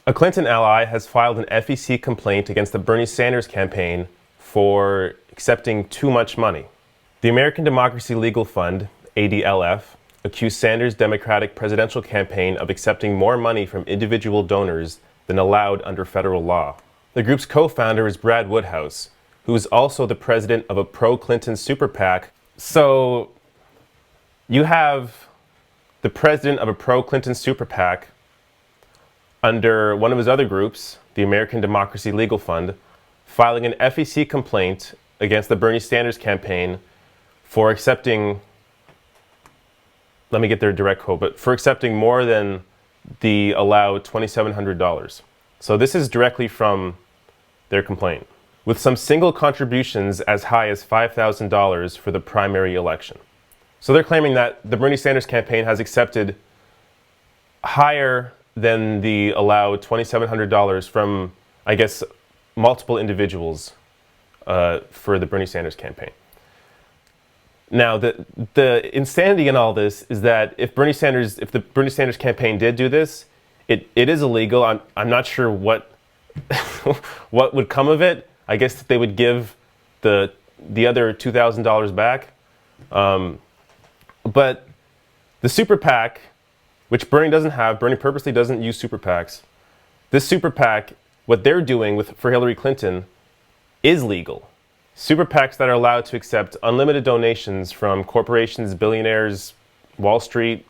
A Clinton ally has filed an FEC complaint against the Bernie Sanders campaign for accepting too much money. The American Democracy Legal Fund, ADLF, accused Sanders' Democratic presidential campaign of accepting more money from individual donors than allowed under federal law. The group's co-founder is Brad Woodhouse, who is also the president of a pro-Clinton SuperPAC. So you have the president of a pro-Clinton SuperPAC under one of his other groups, the American Democracy Legal Fund, filing an FEC complaint against the Bernie Sanders campaign for accepting, let me get their direct quote, but for accepting more than the allowed $2,700. So this is directly from their complaint, with some single contributions as high as $5,000 for the primary election. So they're claiming that the Bernie Sanders campaign has accepted higher than the allowed $2,700 from, I guess, multiple individuals for the Bernie Sanders campaign. Now, the insanity in all this is that if the Bernie Sanders campaign did do this, it is illegal. I'm not sure what what would come of it. I guess they would give the other $2,000 back. But the Super PAC, which Bernie doesn't have, Bernie purposely doesn't use Super PACs. This Super PAC, what they're doing for Hillary Clinton, is legal. Super PACs that are allowed to accept unlimited donations from corporations, billionaires, Wall Street,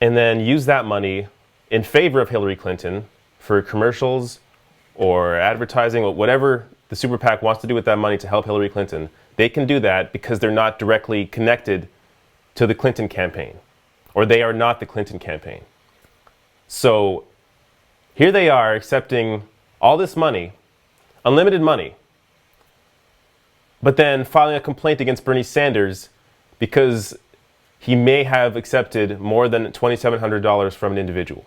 and then use that money in favor of Hillary Clinton for commercials or advertising or whatever the Super PAC wants to do with that money to help Hillary Clinton. They can do that because they're not directly connected to the Clinton campaign, or they are not the Clinton campaign. So here they are accepting all this money, unlimited money, but then filing a complaint against Bernie Sanders because he may have accepted more than $2,700 from an individual.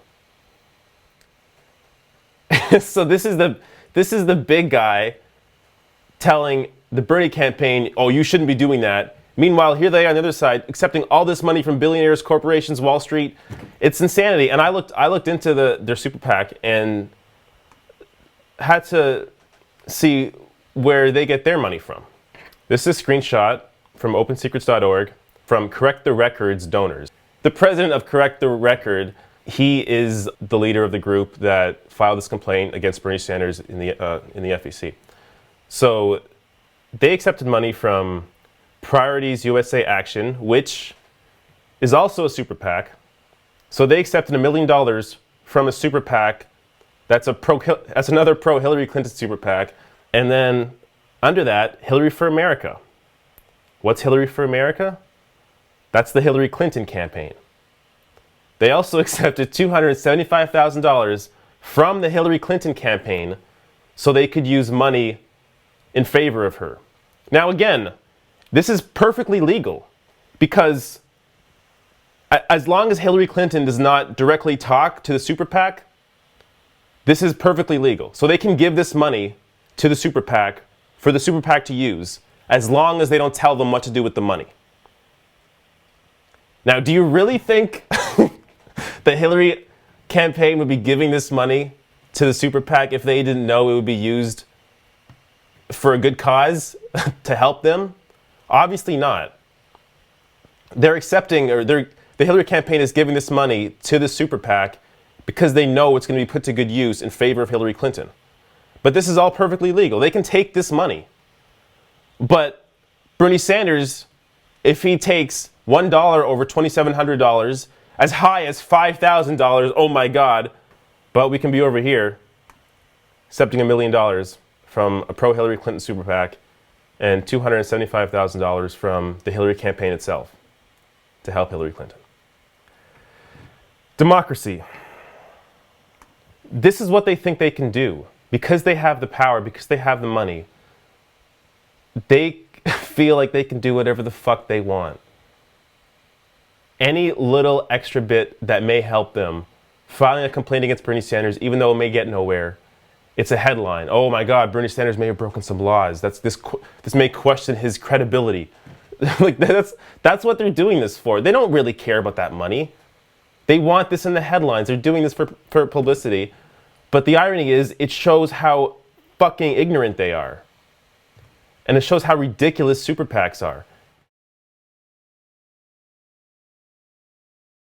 So this is the big guy telling the Bernie campaign, oh, you shouldn't be doing that. Meanwhile, here they are on the other side, accepting all this money from billionaires, corporations, Wall Street. It's insanity. And I looked into their Super PAC and had to see where they get their money from. This is a screenshot from OpenSecrets.org from Correct the Record's donors. The president of Correct the Record, he is the leader of the group that filed this complaint against Bernie Sanders in the FEC. So they accepted money from Priorities USA Action, which is also a Super PAC. So they accepted $1 million from a Super PAC that's another pro-Hillary Clinton Super PAC. And then under that, Hillary for America. What's Hillary for America? That's the Hillary Clinton campaign. They also accepted $275,000 from the Hillary Clinton campaign so they could use money in favor of her. Now again, this is perfectly legal because as long as Hillary Clinton does not directly talk to the Super PAC, this is perfectly legal. So they can give this money to the Super PAC for the Super PAC to use as long as they don't tell them what to do with the money. Now, do you really think the Hillary campaign would be giving this money to the Super PAC if they didn't know it would be used for a good cause to help them? Obviously not. They're accepting, or the Hillary campaign is giving this money to the Super PAC because they know it's going to be put to good use in favor of Hillary Clinton. But this is all perfectly legal. They can take this money. But Bernie Sanders, if he takes $1 over $2,700, as high as $5,000, oh my God, but we can be over here accepting $1 million from a pro-Hillary Clinton Super PAC and $275,000 from the Hillary campaign itself to help Hillary Clinton. Democracy. This is what they think they can do. Because they have the power, because they have the money, they feel like they can do whatever the fuck they want. Any little extra bit that may help them, filing a complaint against Bernie Sanders, even though it may get nowhere, it's a headline. Oh my God, Bernie Sanders may have broken some laws. This may question his credibility. Like that's what they're doing this for. They don't really care about that money. They want this in the headlines. They're doing this for publicity. But the irony is, it shows how fucking ignorant they are. And it shows how ridiculous super PACs are.